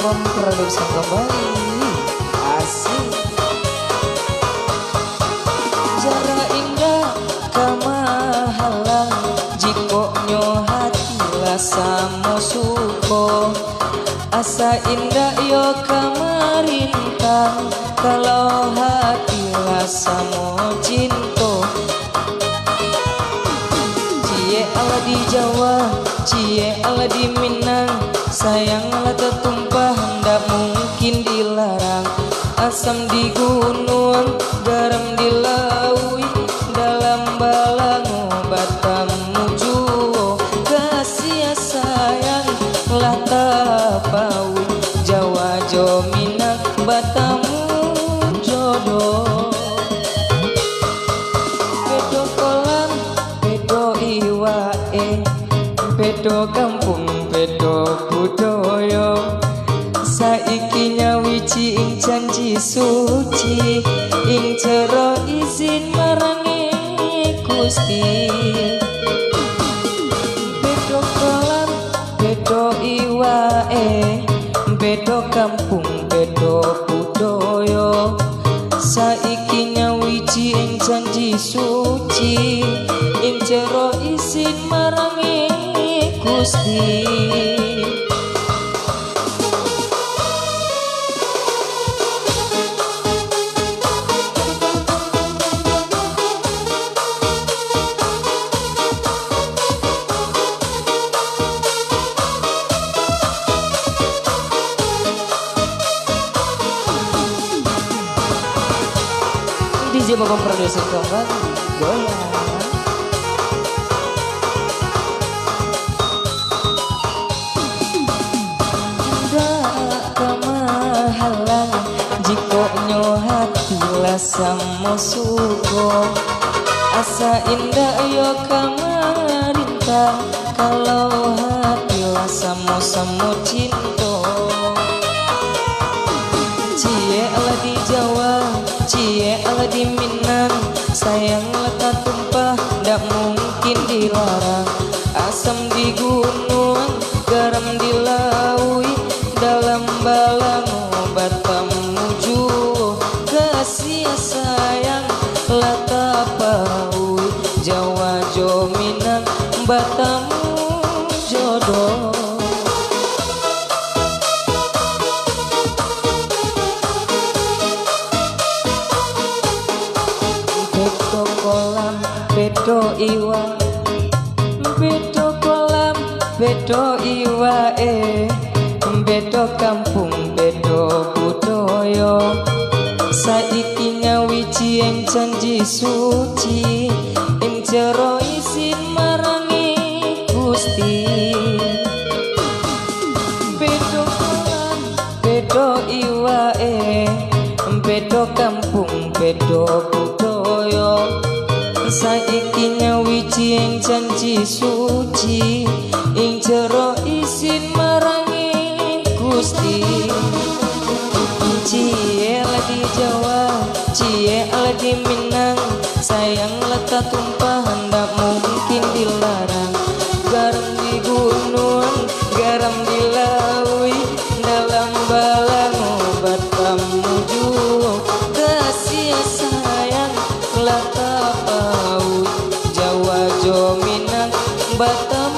memproduksi kembali asik. Jara indah kamahalang jikonyo hati lasamo suko. Asa indah yo kamarintang kalau hati lasamo cinto. Cie ala di Jawa, cie ala di Minang, sayang ala tertumpah hendak mungkin dilarang. Asam di gunung, garam di laut, dalam balango Batam mujuo. Kasih sayang lah tapau, Jawa jo Minang Batam jodoh. Bedo kolam, bedo iwae, bedo kampung, bedo budaya. Saiki nyawiji ing janji suci, ing jero izin marangi Gusti. Bedo kolam, bedo iwae, bedo kampung, bedo budaya. Saiki nyawiji ing janji suci, ing jero izin marangi Gusti. DJ mau memproduksi kembali goyang. Indah kamahalang jikonyo hati lasamo suko. Asa indah yo kamarintang kalau hati lasamo samo cinto. Cie ala di Jawa, cie ala di Minang, sayang letak tumpah ndak mungkin dilarang. Asam di gunung, garam di laut, dalam balango Batam mujuo. Kasih sayang lah tapau, Jawa jo Minang Batam jodoh. Bedo kolam, bedo iwa, bedo kolam, bedo iwa bedo kampung, bedo budaya. Saiki nyawiji ing janji suci, ing jero izin marangi Gusti. Bedo kolam, bedo iwa bedo kampung, bedo budaya. Saiki nyawiji ing janji suci, ing jero izin marangi Gusti. Cie ala di Jawa, cie ala di Minang, sayang letak tumpah hendak mungkin dilarang. Garam di gunung, garam di laut, dalam balango Batam mujuo. Kasih sayang lah tapau, Jawa jo Minang Batam